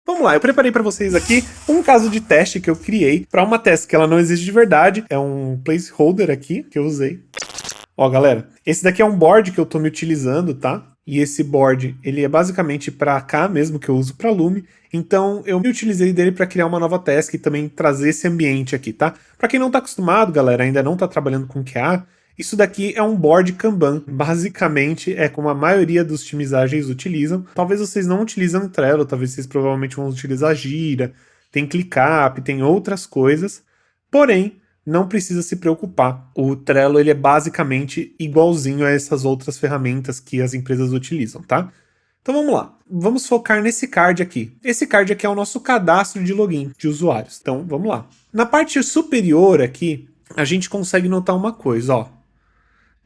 Vamos lá, eu preparei para vocês aqui um caso de teste que eu criei para uma task que ela não existe de verdade. É um placeholder aqui que eu usei. Ó, galera, esse daqui é um board que eu tô me utilizando, tá? E esse board, ele é basicamente para cá mesmo, que eu uso para Lume. Então, eu me utilizei dele para criar uma nova task e também trazer esse ambiente aqui, tá? Para quem não tá acostumado, galera, ainda não tá trabalhando com QA, isso daqui é um board Kanban. Basicamente, é como a maioria dos times ágeis utilizam. Talvez vocês não utilizem Trello, talvez vocês provavelmente vão utilizar Gira, tem ClickUp, tem outras coisas. Porém, não precisa se preocupar. O Trello ele é basicamente igualzinho a essas outras ferramentas que as empresas utilizam, tá? Então vamos lá. Vamos focar nesse card aqui. Esse card aqui é o nosso cadastro de login de usuários. Então vamos lá. Na parte superior aqui, a gente consegue notar uma coisa, ó.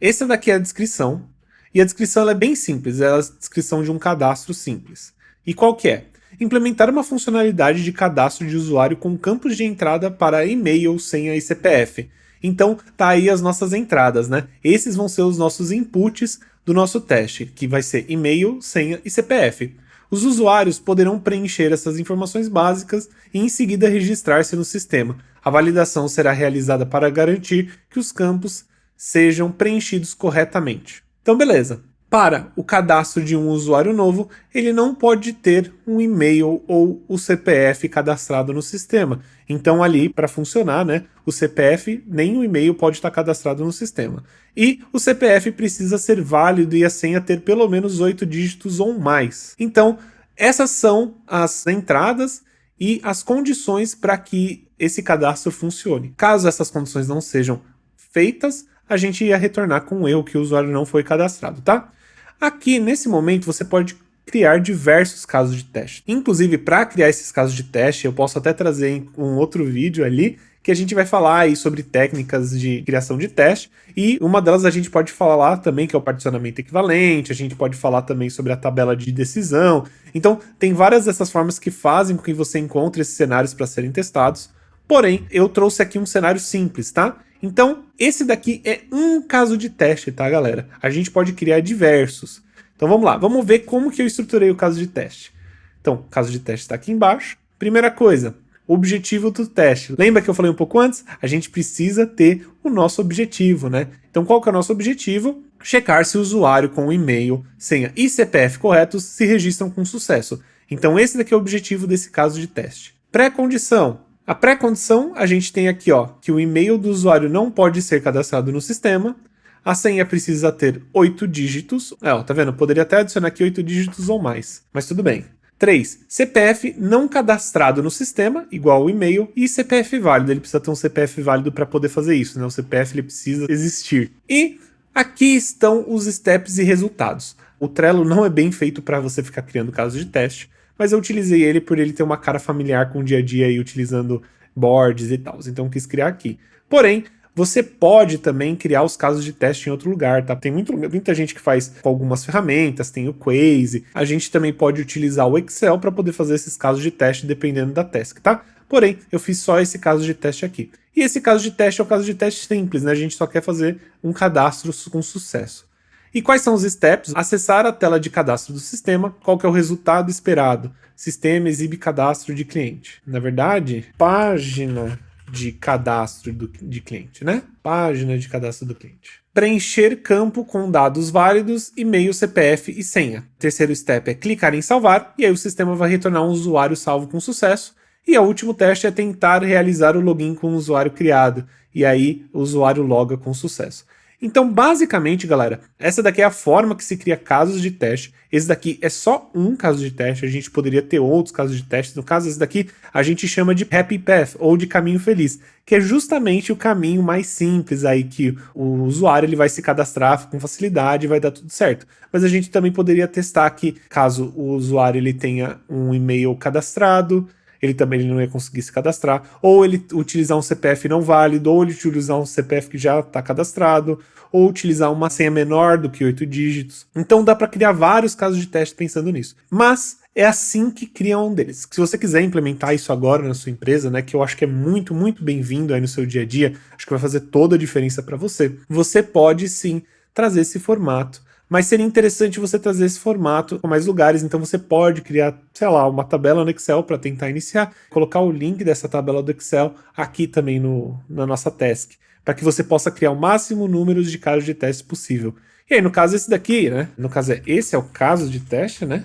Essa daqui é a descrição. E a descrição ela é bem simples, é a descrição de um cadastro simples. E qual que é? Implementar uma funcionalidade de cadastro de usuário com campos de entrada para e-mail, senha e CPF. Então, tá aí as nossas entradas, né? Esses vão ser os nossos inputs do nosso teste, que vai ser e-mail, senha e CPF. Os usuários poderão preencher essas informações básicas e em seguida registrar-se no sistema. A validação será realizada para garantir que os campos sejam preenchidos corretamente. Então, beleza. Para o cadastro de um usuário novo, ele não pode ter um e-mail ou o CPF cadastrado no sistema. Então, ali, para funcionar, né, o CPF nem o e-mail pode estar cadastrado no sistema. E o CPF precisa ser válido e a senha ter pelo menos 8 dígitos ou mais. Então, essas são as entradas e as condições para que esse cadastro funcione. Caso essas condições não sejam feitas, a gente ia retornar com um erro que o usuário não foi cadastrado, tá? Aqui, nesse momento, você pode criar diversos casos de teste. Inclusive, para criar esses casos de teste, eu posso até trazer um outro vídeo ali, que a gente vai falar aí sobre técnicas de criação de teste, e uma delas a gente pode falar também, que é o particionamento equivalente, a gente pode falar também sobre a tabela de decisão. Então, tem várias dessas formas que fazem com que você encontre esses cenários para serem testados. Porém, eu trouxe aqui um cenário simples, tá? Então, esse daqui é um caso de teste, tá, galera? A gente pode criar diversos. Então, vamos lá. Vamos ver como que eu estruturei o caso de teste. Então, o caso de teste está aqui embaixo. Primeira coisa, objetivo do teste. Lembra que eu falei um pouco antes? A gente precisa ter o nosso objetivo, né? Então, qual que é o nosso objetivo? Checar se o usuário com e-mail, senha e CPF corretos se registram com sucesso. Então, esse daqui é o objetivo desse caso de teste. Pré-condição. A pré-condição, a gente tem aqui, ó, que o e-mail do usuário não pode ser cadastrado no sistema, a senha precisa ter 8 dígitos, ó, tá vendo? Eu poderia até adicionar aqui 8 dígitos ou mais, mas tudo bem. 3. CPF não cadastrado no sistema, igual ao e-mail, e CPF válido, ele precisa ter um CPF válido para poder fazer isso, né? O CPF ele precisa existir. E aqui estão os steps e resultados. O Trello não é bem feito para você ficar criando casos de teste, mas eu utilizei ele por ele ter uma cara familiar com o dia a dia e utilizando boards e tal. Então eu quis criar aqui. Porém, você pode também criar os casos de teste em outro lugar, tá? Tem muita gente que faz com algumas ferramentas, tem o Quase. A gente também pode utilizar o Excel para poder fazer esses casos de teste dependendo da task, tá? Porém, eu fiz só esse caso de teste aqui. E esse caso de teste é o caso de teste simples, né? A gente só quer fazer um cadastro com sucesso. E quais são os steps? Acessar a tela de cadastro do sistema. Qual que é o resultado esperado? Sistema exibe cadastro de cliente. Na verdade, página de cadastro de cliente, né? Página de cadastro do cliente. Preencher campo com dados válidos, e-mail, CPF e senha. Terceiro step é clicar em salvar, e aí o sistema vai retornar um usuário salvo com sucesso. E o último teste é tentar realizar o login com o usuário criado, e aí o usuário loga com sucesso. Então, basicamente, galera, essa daqui é a forma que se cria casos de teste. Esse daqui é só um caso de teste, a gente poderia ter outros casos de teste. No caso, esse daqui a gente chama de Happy Path, ou de caminho feliz, que é justamente o caminho mais simples aí que o usuário ele vai se cadastrar com facilidade e vai dar tudo certo. Mas a gente também poderia testar que, caso o usuário ele tenha um e-mail cadastrado, ele não ia conseguir se cadastrar, ou ele utilizar um CPF não válido, ou ele utilizar um CPF que já está cadastrado, ou utilizar uma senha menor do que 8 dígitos. Então dá para criar vários casos de teste pensando nisso. Mas é assim que cria um deles. Se você quiser implementar isso agora na sua empresa, né, que eu acho que é muito, muito bem-vindo aí no seu dia a dia, acho que vai fazer toda a diferença para você, você pode sim trazer esse formato Mas seria interessante você trazer esse formato com mais lugares, então você pode criar, sei lá, uma tabela no Excel para tentar iniciar, colocar o link dessa tabela do Excel aqui também na nossa task, para que você possa criar o máximo número de casos de teste possível. E aí, no caso esse daqui, né? No caso esse é o caso de teste, né?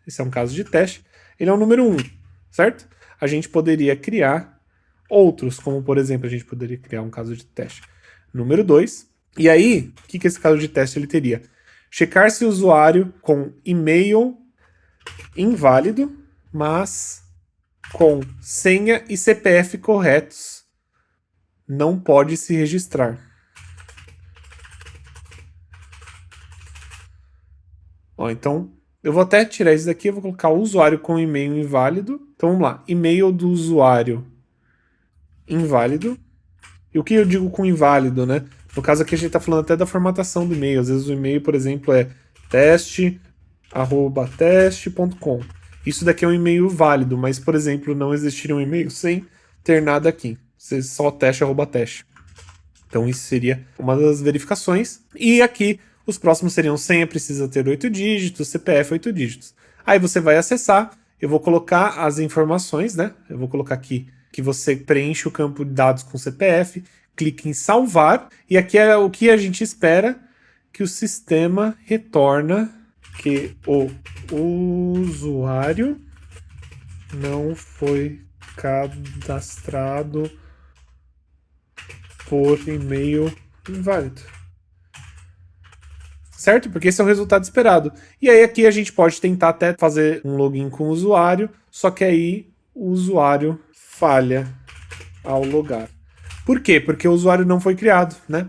Esse é um caso de teste. Ele é o número 1, certo? A gente poderia criar outros, como por exemplo, a gente poderia criar um caso de teste número 2. E aí, o que esse caso de teste ele teria? Checar se o usuário com e-mail inválido, mas com senha e CPF corretos não pode se registrar. Ó, então, eu vou até tirar isso daqui, eu vou colocar o usuário com e-mail inválido. Então vamos lá, e-mail do usuário inválido. E o que eu digo com inválido, né? No caso aqui a gente está falando até da formatação do e-mail. Às vezes o e-mail, por exemplo, é teste@teste.com. Isso daqui é um e-mail válido, mas, por exemplo, não existiria um e-mail sem ter nada aqui. Só teste@teste. Então isso seria uma das verificações. E aqui os próximos seriam senha precisa ter 8 dígitos, CPF 8 dígitos. Aí você vai acessar, eu vou colocar as informações, né? Eu vou colocar aqui que você preenche o campo de dados com CPF, clique em salvar, e aqui é o que a gente espera que o sistema retorna que o usuário não foi cadastrado por e-mail inválido. Certo? Porque esse é o resultado esperado. E aí aqui a gente pode tentar até fazer um login com o usuário, só que aí o usuário falha ao logar. Por quê? Porque o usuário não foi criado, né?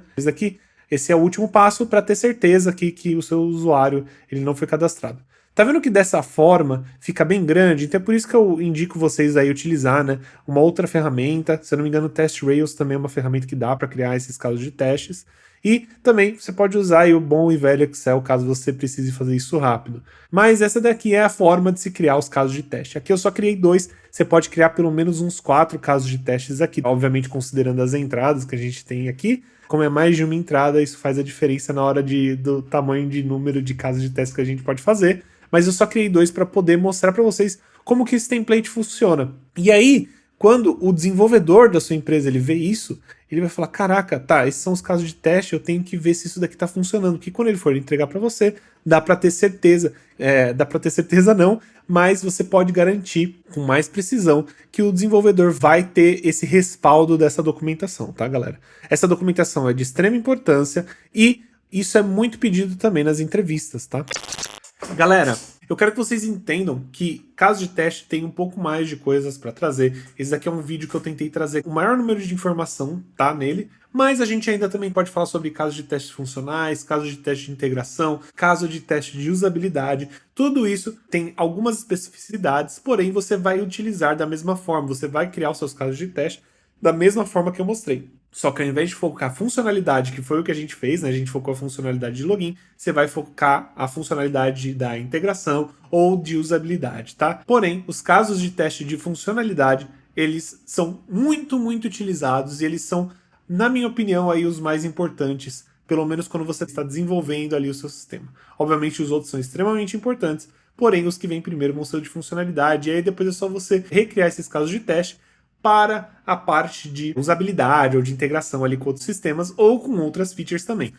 Esse é o último passo para ter certeza que o seu usuário ele não foi cadastrado. Tá vendo que dessa forma fica bem grande? Então é por isso que eu indico vocês aí utilizar, né, uma outra ferramenta. Se eu não me engano, o Test Rails também é uma ferramenta que dá para criar esses casos de testes. E também você pode usar aí o bom e velho Excel caso você precise fazer isso rápido. Mas essa daqui é a forma de se criar os casos de teste. Aqui eu só criei 2, você pode criar pelo menos uns 4 casos de testes aqui, obviamente considerando as entradas que a gente tem aqui. Como é mais de uma entrada, isso faz a diferença na hora do tamanho de número de casos de teste que a gente pode fazer. Mas eu só criei 2 para poder mostrar para vocês como que esse template funciona. E aí, quando o desenvolvedor da sua empresa ele vê isso, ele vai falar, caraca, tá, esses são os casos de teste, eu tenho que ver se isso daqui tá funcionando, porque quando ele for entregar para você, dá para ter certeza, dá para ter certeza não, mas você pode garantir com mais precisão que o desenvolvedor vai ter esse respaldo dessa documentação, tá, galera? Essa documentação é de extrema importância e isso é muito pedido também nas entrevistas, tá? Galera, eu quero que vocês entendam que caso de teste tem um pouco mais de coisas para trazer. Esse daqui é um vídeo que eu tentei trazer o maior número de informação, tá, nele. Mas a gente ainda também pode falar sobre casos de testes funcionais, casos de teste de integração, caso de teste de usabilidade. Tudo isso tem algumas especificidades, porém você vai utilizar da mesma forma. Você vai criar os seus casos de teste da mesma forma que eu mostrei. Só que ao invés de focar a funcionalidade, que foi o que a gente fez, né? A gente focou a funcionalidade de login, você vai focar a funcionalidade da integração ou de usabilidade, tá? Porém, os casos de teste de funcionalidade, eles são muito utilizados e eles são, na minha opinião, aí os mais importantes, pelo menos quando você está desenvolvendo ali o seu sistema. Obviamente os outros são extremamente importantes, porém os que vêm primeiro vão ser o de funcionalidade, e aí depois é só você recriar esses casos de teste para a parte de usabilidade ou de integração ali com outros sistemas ou com outras features também.